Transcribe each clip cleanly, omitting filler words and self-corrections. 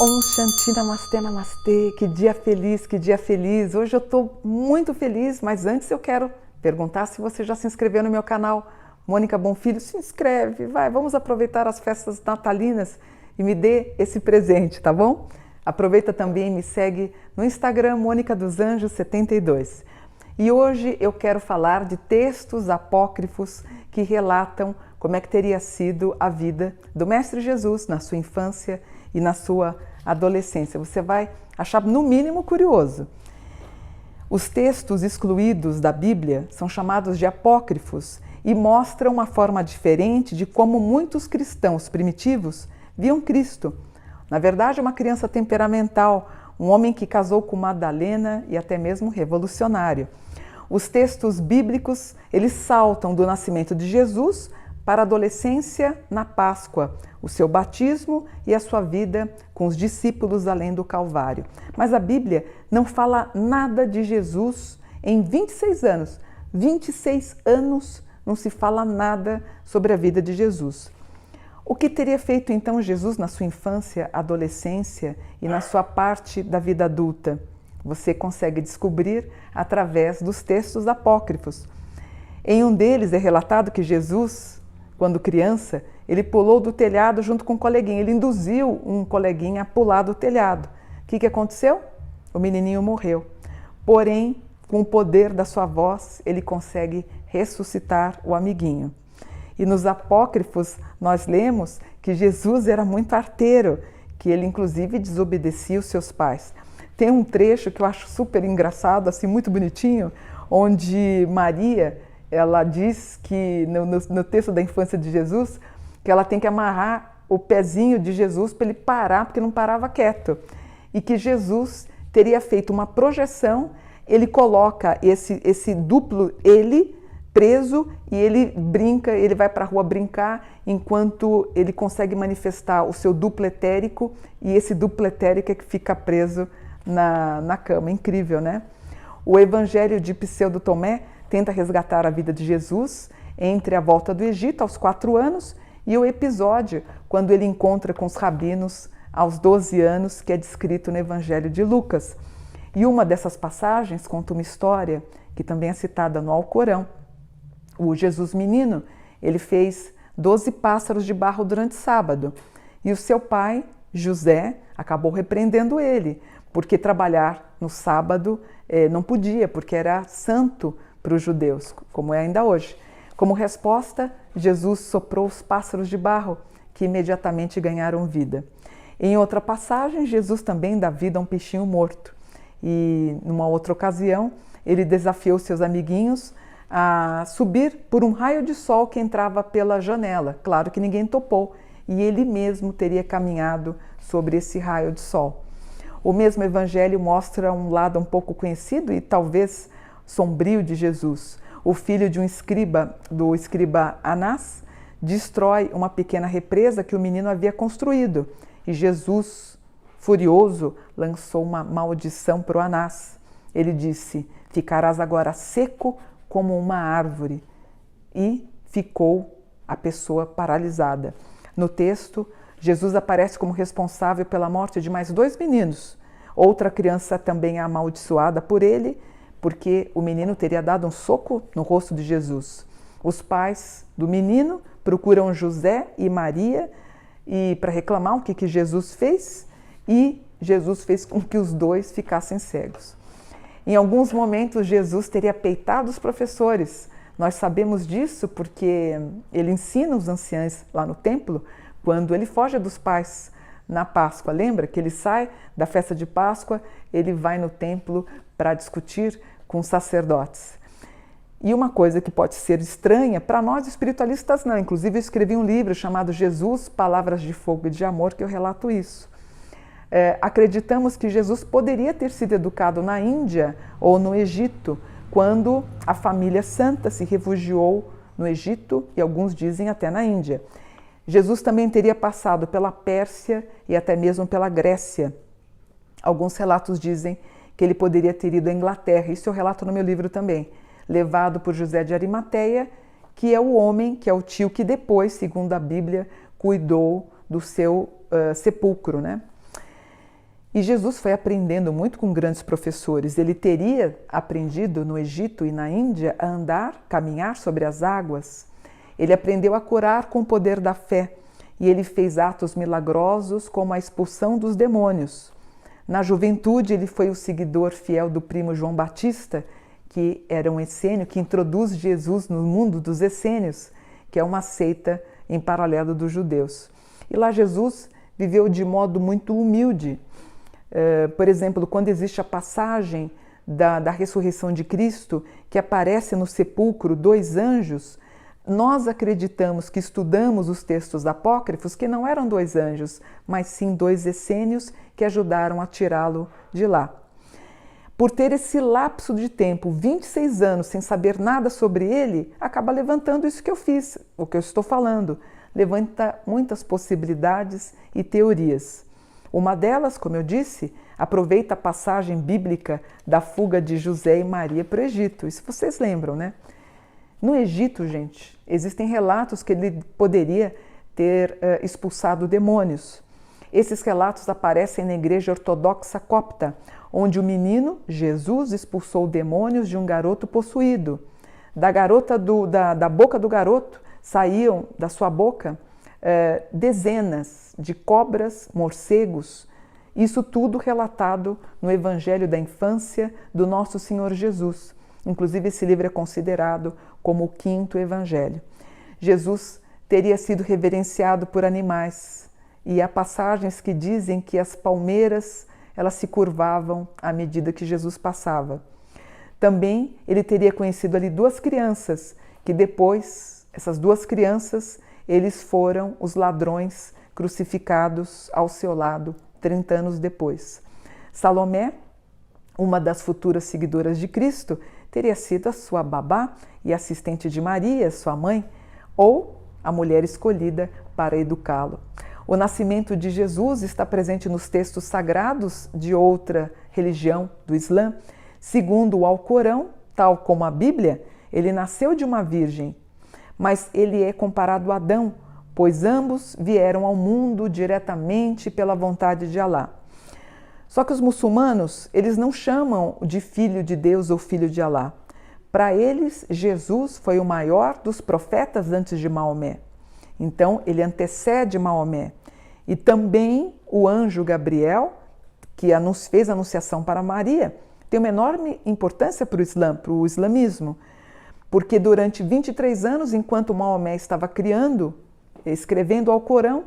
Om Shanti Namastê, Namastê, que dia feliz, que dia feliz. Hoje eu estou muito feliz, mas antes eu quero perguntar se você já se inscreveu no meu canal. Mônica Bonfilho, se inscreve, vai, vamos aproveitar as festas natalinas e me dê esse presente, tá bom? Aproveita também e me segue no Instagram, Mônica dos Anjos 72. E hoje eu quero falar de textos apócrifos que relatam como é que teria sido a vida do Mestre Jesus na sua infância e na sua adolescência. Você vai achar no mínimo curioso. Os textos excluídos da Bíblia são chamados de apócrifos e mostram uma forma diferente de como muitos cristãos primitivos viam Cristo. Na verdade, uma criança temperamental, um homem que casou com Madalena e até mesmo revolucionário. Os textos bíblicos, eles saltam do nascimento de Jesus para a adolescência na Páscoa, o seu batismo e a sua vida com os discípulos além do Calvário. Mas a Bíblia não fala nada de Jesus em 26 anos. 26 anos não se fala nada sobre a vida de Jesus. O que teria feito então Jesus na sua infância, adolescência e na sua parte da vida adulta? Você consegue descobrir através dos textos apócrifos. Em um deles é relatado que Jesus, quando criança, ele pulou do telhado junto com um coleguinha. Ele induziu um coleguinha a pular do telhado. O que aconteceu? O menininho morreu. Porém, com o poder da sua voz, ele consegue ressuscitar o amiguinho. E nos apócrifos nós lemos que Jesus era muito arteiro, que ele inclusive desobedecia os seus pais. Tem um trecho que eu acho super engraçado, assim, muito bonitinho, onde Maria, ela diz que, no texto da infância de Jesus, que ela tem que amarrar o pezinho de Jesus para ele parar, porque não parava quieto. E que Jesus teria feito uma projeção, ele coloca esse duplo ele preso e ele brinca, ele vai para a rua brincar, enquanto ele consegue manifestar o seu duplo etérico, e esse duplo etérico é que fica preso na cama. Incrível, né? O Evangelho de Pseudo Tomé tenta resgatar a vida de Jesus entre a volta do Egito aos 4 anos e o episódio quando ele encontra com os rabinos aos 12 anos, que é descrito no Evangelho de Lucas. E uma dessas passagens conta uma história que também é citada no Alcorão. O Jesus menino, ele fez 12 pássaros de barro durante sábado e o seu pai, José, acabou repreendendo ele, porque trabalhar no sábado não podia, porque era santo para os judeus, como é ainda hoje. Como resposta, Jesus soprou os pássaros de barro, que imediatamente ganharam vida. Em outra passagem, Jesus também dá vida a um peixinho morto. E, numa outra ocasião, ele desafiou seus amiguinhos a subir por um raio de sol que entrava pela janela. Claro que ninguém topou, e ele mesmo teria caminhado sobre esse raio de sol. O mesmo evangelho mostra um lado um pouco conhecido e talvez sombrio de Jesus. O filho de um escriba, do escriba Anás, destrói uma pequena represa que o menino havia construído. E Jesus, furioso, lançou uma maldição para o Anás. Ele disse: "Ficarás agora seco como uma árvore." E ficou a pessoa paralisada. No texto, Jesus aparece como responsável pela morte de mais 2 meninos. Outra criança também é amaldiçoada por ele, porque o menino teria dado um soco no rosto de Jesus. Os pais do menino procuram José e Maria para reclamar o que Jesus fez, e Jesus fez com que os 2 ficassem cegos. Em alguns momentos, Jesus teria peitado os professores. Nós sabemos disso porque ele ensina os anciãos lá no templo, quando ele foge dos pais na Páscoa. Lembra que ele sai da festa de Páscoa, ele vai no templo para discutir com os sacerdotes. E uma coisa que pode ser estranha, para nós espiritualistas não. Inclusive eu escrevi um livro chamado Jesus, Palavras de Fogo e de Amor, que eu relato isso. Acreditamos que Jesus poderia ter sido educado na Índia ou no Egito, quando a família santa se refugiou no Egito e alguns dizem até na Índia. Jesus também teria passado pela Pérsia e até mesmo pela Grécia. Alguns relatos dizem que ele poderia ter ido à Inglaterra. Isso eu relato no meu livro também. Levado por José de Arimateia, que é o homem, que é o tio que depois, segundo a Bíblia, cuidou do seu sepulcro, né? E Jesus foi aprendendo muito com grandes professores. Ele teria aprendido no Egito e na Índia a andar, caminhar sobre as águas. Ele aprendeu a curar com o poder da fé. E ele fez atos milagrosos como a expulsão dos demônios. Na juventude, ele foi o seguidor fiel do primo João Batista, que era um essênio, que introduz Jesus no mundo dos essênios, que é uma seita em paralelo dos judeus. E lá Jesus viveu de modo muito humilde. Por exemplo, quando existe a passagem da ressurreição de Cristo, que aparece no sepulcro 2 anjos, nós acreditamos que estudamos os textos apócrifos que não eram 2 anjos, mas sim 2 essênios que ajudaram a tirá-lo de lá. Por ter esse lapso de tempo, 26 anos, sem saber nada sobre ele, acaba levantando isso que eu fiz, o que eu estou falando. Levanta muitas possibilidades e teorias. Uma delas, como eu disse, aproveita a passagem bíblica da fuga de José e Maria para o Egito. Isso vocês lembram, né? No Egito, gente, existem relatos que ele poderia ter expulsado demônios. Esses relatos aparecem na igreja ortodoxa copta, onde o menino Jesus expulsou demônios de um garoto possuído. Da boca do garoto saíam, da sua boca, dezenas de cobras, morcegos, isso tudo relatado no Evangelho da Infância do Nosso Senhor Jesus. Inclusive, esse livro é considerado como o 5º Evangelho. Jesus teria sido reverenciado por animais, e há passagens que dizem que as palmeiras elas se curvavam à medida que Jesus passava. Também ele teria conhecido ali 2 crianças, que depois, essas 2 crianças, eles foram os ladrões crucificados ao seu lado 30 anos depois. Salomé, uma das futuras seguidoras de Cristo, teria sido a sua babá e assistente de Maria, sua mãe, ou a mulher escolhida para educá-lo. O nascimento de Jesus está presente nos textos sagrados de outra religião, do Islã. Segundo o Alcorão, tal como a Bíblia, ele nasceu de uma virgem, mas ele é comparado a Adão, pois ambos vieram ao mundo diretamente pela vontade de Alá. Só que os muçulmanos, eles não chamam de filho de Deus ou filho de Alá. Para eles, Jesus foi o maior dos profetas antes de Maomé. Então, ele antecede Maomé. E também o anjo Gabriel, que fez a anunciação para Maria, tem uma enorme importância para o Islã, para o islamismo, porque durante 23 anos, enquanto Maomé estava escrevendo ao Corão,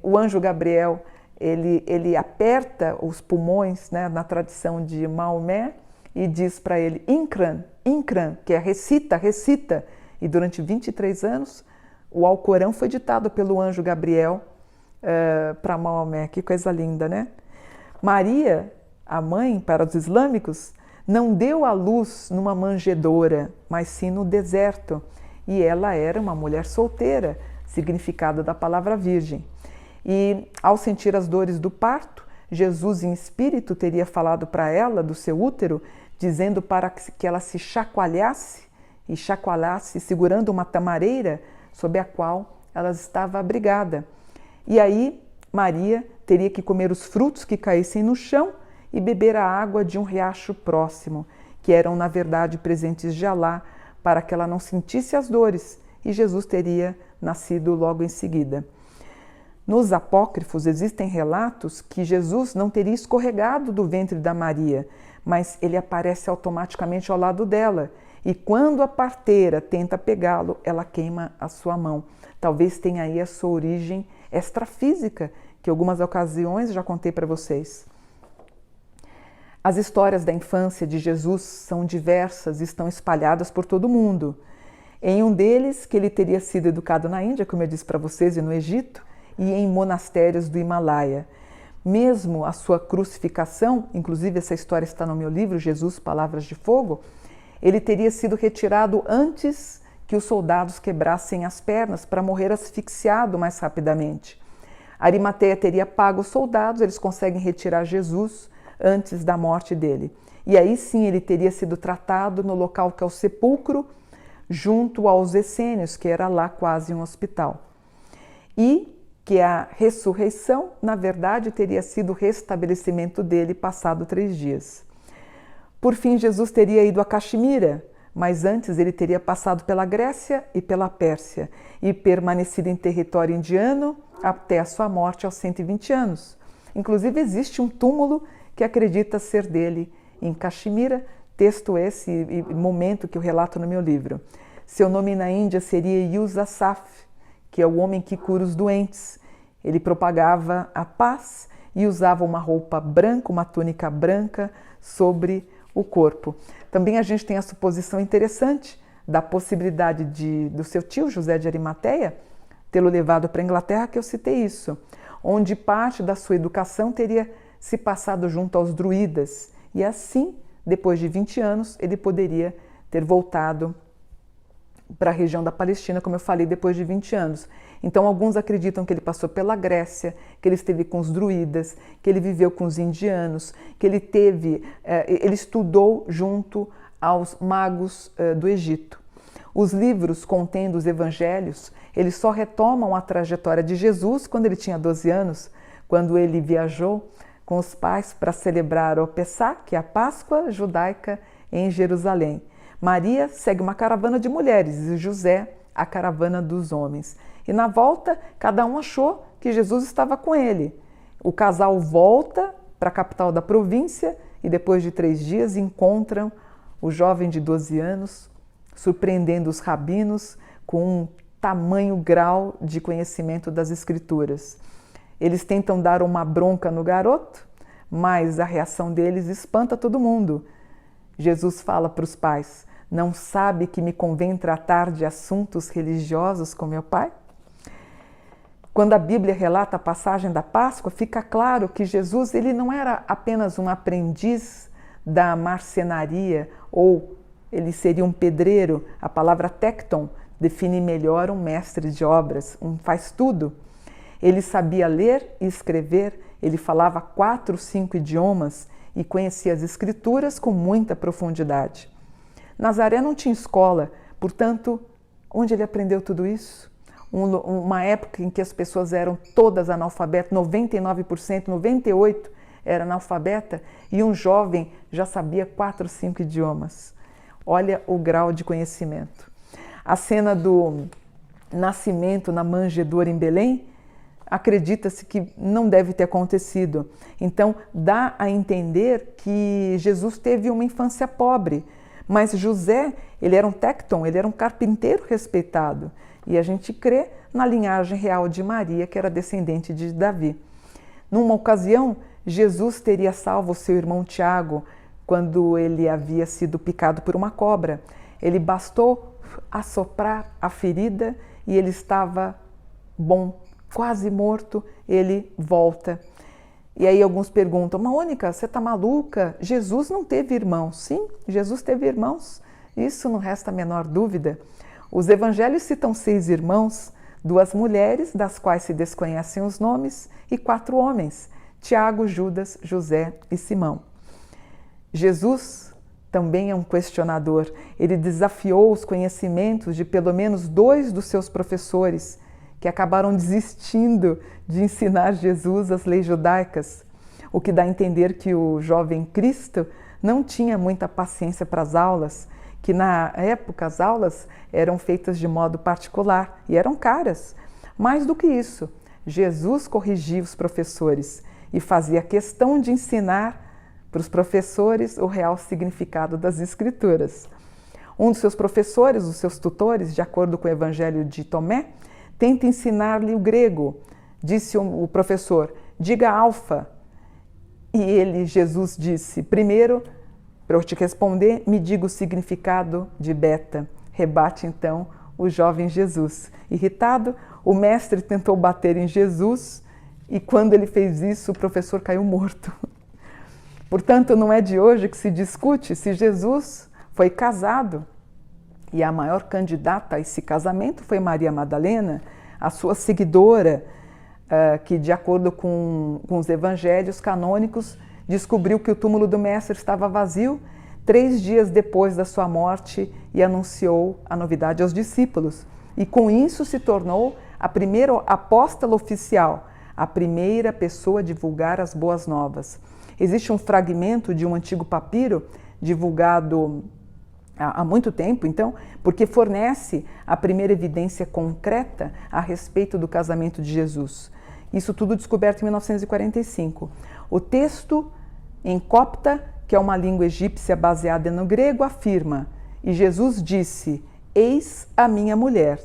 o anjo Gabriel ele aperta os pulmões, né, na tradição de Maomé, e diz para ele, Iqra, que é recita, recita. E durante 23 anos, o Alcorão foi ditado pelo anjo Gabriel para Maomé. Que coisa linda, né? Maria, a mãe para os islâmicos, não deu à luz numa manjedoura, mas sim no deserto. E ela era uma mulher solteira, significado da palavra virgem. E ao sentir as dores do parto, Jesus em espírito teria falado para ela do seu útero, dizendo para que ela se chacoalhasse, segurando uma tamareira sob a qual ela estava abrigada. E aí Maria teria que comer os frutos que caíssem no chão e beber a água de um riacho próximo, que eram na verdade presentes de Alá, para que ela não sentisse as dores, e Jesus teria nascido logo em seguida. Nos apócrifos existem relatos que Jesus não teria escorregado do ventre da Maria, mas ele aparece automaticamente ao lado dela, e quando a parteira tenta pegá-lo, ela queima a sua mão. Talvez tenha aí a sua origem extrafísica, que em algumas ocasiões já contei para vocês. As histórias da infância de Jesus são diversas e estão espalhadas por todo o mundo. Em um deles, que ele teria sido educado na Índia, como eu disse para vocês, e no Egito, e em monastérios do Himalaia. Mesmo a sua crucificação, inclusive essa história está no meu livro, Jesus, Palavras de Fogo, ele teria sido retirado antes que os soldados quebrassem as pernas para morrer asfixiado mais rapidamente. Arimateia teria pago os soldados, eles conseguem retirar Jesus antes da morte dele. E aí sim ele teria sido tratado no local que é o sepulcro, junto aos essênios, que era lá quase um hospital. E que a ressurreição, na verdade, teria sido o restabelecimento dele passado 3 dias. Por fim, Jesus teria ido a Caxemira, mas antes ele teria passado pela Grécia e pela Pérsia e permanecido em território indiano até a sua morte aos 120 anos. Inclusive existe um túmulo que acredita ser dele em Caxemira, texto esse e momento que eu relato no meu livro. Seu nome na Índia seria Yusasaf, que é o homem que cura os doentes. Ele propagava a paz e usava uma roupa branca, uma túnica branca sobre o corpo. Também a gente tem a suposição interessante da possibilidade do seu tio José de Arimateia tê-lo levado para a Inglaterra, que eu citei isso, onde parte da sua educação teria se passado junto aos druidas. E assim, depois de 20 anos, ele poderia ter voltado para a região da Palestina, como eu falei, depois de 20 anos. Então, alguns acreditam que ele passou pela Grécia, que ele esteve com os druidas, que ele viveu com os indianos, que ele estudou junto aos magos do Egito. Os livros contendo os evangelhos, eles só retomam a trajetória de Jesus quando ele tinha 12 anos, quando ele viajou com os pais para celebrar o Pessah, que é a Páscoa judaica, em Jerusalém. Maria segue uma caravana de mulheres e José a caravana dos homens. E na volta, cada um achou que Jesus estava com ele. O casal volta para a capital da província e depois de 3 dias encontram o jovem de 12 anos, surpreendendo os rabinos com um tamanho grau de conhecimento das Escrituras. Eles tentam dar uma bronca no garoto, mas a reação deles espanta todo mundo. Jesus fala para os pais: não sabe que me convém tratar de assuntos religiosos com meu pai? Quando a Bíblia relata a passagem da Páscoa, fica claro que Jesus ele não era apenas um aprendiz da marcenaria, ou ele seria um pedreiro. A palavra tecton define melhor um mestre de obras, um faz-tudo. Ele sabia ler e escrever, ele falava 4, 5 idiomas e conhecia as Escrituras com muita profundidade. Nazaré não tinha escola, portanto, onde ele aprendeu tudo isso? Uma época em que as pessoas eram todas analfabetas, 99%, 98% era analfabeta, e um jovem já sabia 4, 5 idiomas. Olha o grau de conhecimento. A cena do nascimento na manjedoura em Belém, acredita-se que não deve ter acontecido. Então, dá a entender que Jesus teve uma infância pobre, mas José, ele era um tecton, ele era um carpinteiro respeitado. E a gente crê na linhagem real de Maria, que era descendente de Davi. Numa ocasião, Jesus teria salvo seu irmão Tiago quando ele havia sido picado por uma cobra. Ele bastou assoprar a ferida e ele estava bom, quase morto, ele volta. E aí alguns perguntam: Mônica, você está maluca? Jesus não teve irmãos. Sim, Jesus teve irmãos. Isso não resta a menor dúvida. Os evangelhos citam 6 irmãos, 2 mulheres, das quais se desconhecem os nomes, e 4 homens: Tiago, Judas, José e Simão. Jesus também é um questionador. Ele desafiou os conhecimentos de pelo menos 2 dos seus professores, que acabaram desistindo de ensinar Jesus as leis judaicas, o que dá a entender que o jovem Cristo não tinha muita paciência para as aulas, que na época as aulas eram feitas de modo particular e eram caras. Mais do que isso, Jesus corrigia os professores e fazia questão de ensinar para os professores o real significado das Escrituras. Um dos seus professores, os seus tutores, de acordo com o Evangelho de Tomé, tenta ensinar-lhe o grego. Disse o professor: diga alfa. E ele, Jesus, disse: primeiro, para eu te responder, me diga o significado de beta. Rebate então o jovem Jesus. Irritado, o mestre tentou bater em Jesus e quando ele fez isso, o professor caiu morto. Portanto, não é de hoje que se discute se Jesus foi casado. E a maior candidata a esse casamento foi Maria Madalena, a sua seguidora, que de acordo com os evangelhos canônicos, descobriu que o túmulo do Mestre estava vazio 3 dias depois da sua morte e anunciou a novidade aos discípulos. E com isso se tornou a primeira apóstola oficial, a primeira pessoa a divulgar as boas novas. Existe um fragmento de um antigo papiro divulgado há muito tempo, então, porque fornece a primeira evidência concreta a respeito do casamento de Jesus. Isso tudo descoberto em 1945. O texto em copta, que é uma língua egípcia baseada no grego, afirma: "E Jesus disse, eis a minha mulher."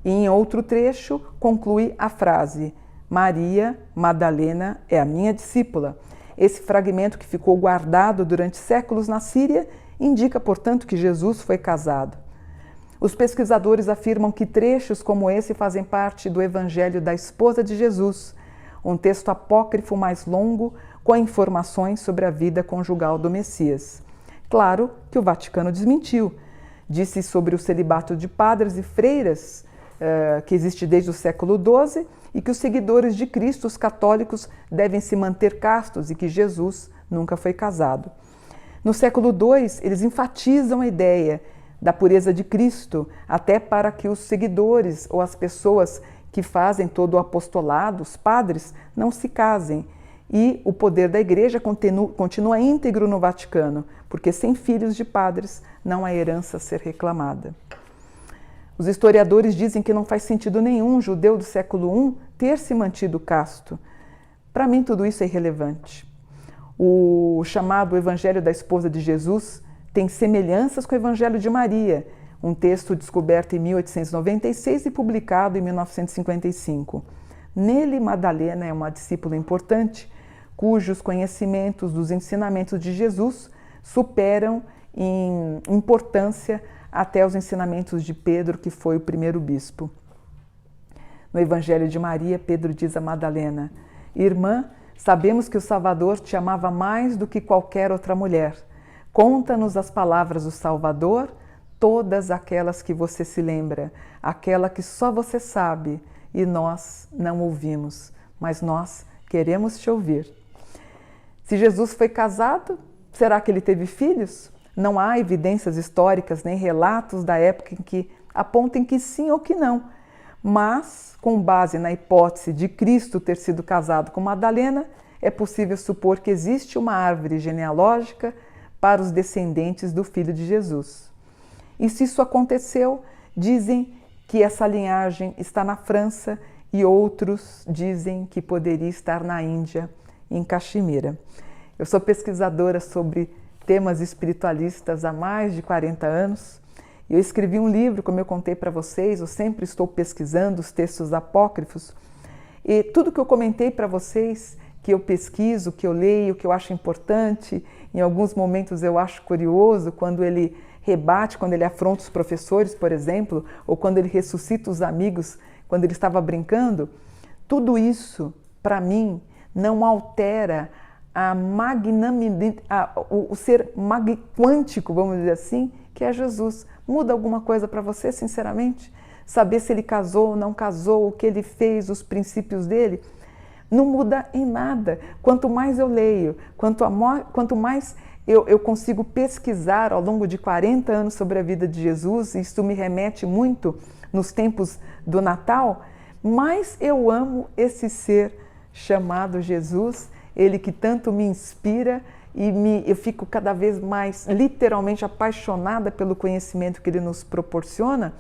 E em outro trecho conclui a frase: "Maria Madalena é a minha discípula." Esse fragmento, que ficou guardado durante séculos na Síria, indica, portanto, que Jesus foi casado. Os pesquisadores afirmam que trechos como esse fazem parte do Evangelho da Esposa de Jesus, um texto apócrifo mais longo com informações sobre a vida conjugal do Messias. Claro que o Vaticano desmentiu. Disse sobre o celibato de padres e freiras, que existe desde o século XII, e que os seguidores de Cristo, os católicos, devem se manter castos e que Jesus nunca foi casado. No século II, eles enfatizam a ideia da pureza de Cristo, até para que os seguidores ou as pessoas que fazem todo o apostolado, os padres, não se casem. E o poder da Igreja continua íntegro no Vaticano, porque sem filhos de padres não há herança a ser reclamada. Os historiadores dizem que não faz sentido nenhum um judeu do século I ter se mantido casto. Para mim, tudo isso é irrelevante. O chamado Evangelho da Esposa de Jesus tem semelhanças com o Evangelho de Maria, um texto descoberto em 1896 e publicado em 1955. Nele, Madalena é uma discípula importante, cujos conhecimentos dos ensinamentos de Jesus superam em importância até os ensinamentos de Pedro, que foi o primeiro bispo. No Evangelho de Maria, Pedro diz a Madalena: "Irmã, sabemos que o Salvador te amava mais do que qualquer outra mulher. Conta-nos as palavras do Salvador, todas aquelas que você se lembra, aquela que só você sabe e nós não ouvimos, mas nós queremos te ouvir." Se Jesus foi casado, será que ele teve filhos? Não há evidências históricas nem relatos da época em que apontem que sim ou que não. Mas, com base na hipótese de Cristo ter sido casado com Madalena, é possível supor que existe uma árvore genealógica para os descendentes do Filho de Jesus. E se isso aconteceu, dizem que essa linhagem está na França e outros dizem que poderia estar na Índia, em Caxemira. Eu sou pesquisadora sobre temas espiritualistas há mais de 40 anos. E eu escrevi um livro, como eu contei para vocês, eu sempre estou pesquisando os textos apócrifos. E tudo que eu comentei para vocês, que eu pesquiso, que eu leio, que eu acho importante, em alguns momentos eu acho curioso, quando ele rebate, quando ele afronta os professores, por exemplo, ou quando ele ressuscita os amigos, quando ele estava brincando, tudo isso, para mim, não altera o ser quântico, vamos dizer assim, que é Jesus. Muda alguma coisa para você, sinceramente? Saber se ele casou ou não casou, o que ele fez, os princípios dele? Não muda em nada. Quanto mais eu leio, quanto mais eu consigo pesquisar ao longo de 40 anos sobre a vida de Jesus, e isso me remete muito nos tempos do Natal, mais eu amo esse ser chamado Jesus, ele que tanto me inspira e eu fico cada vez mais literalmente apaixonada pelo conhecimento que ele nos proporciona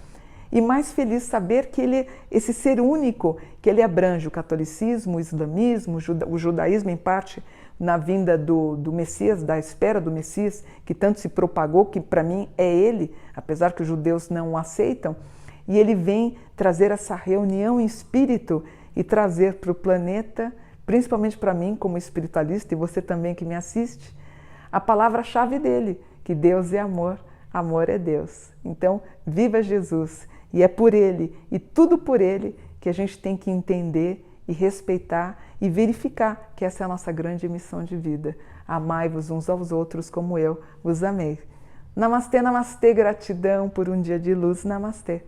e mais feliz saber que ele, esse ser único, que ele abrange o catolicismo, o islamismo, o judaísmo em parte, na vinda do Messias, da espera do Messias, que tanto se propagou, que para mim é ele, apesar que os judeus não o aceitam, e ele vem trazer essa reunião em espírito e trazer para o planeta, principalmente para mim como espiritualista e você também que me assiste, a palavra-chave dele, que Deus é amor, amor é Deus. Então, viva Jesus! E é por ele e tudo por ele que a gente tem que entender e respeitar e verificar que essa é a nossa grande missão de vida. Amai-vos uns aos outros como eu vos amei. Namastê, namastê, gratidão por um dia de luz, namastê.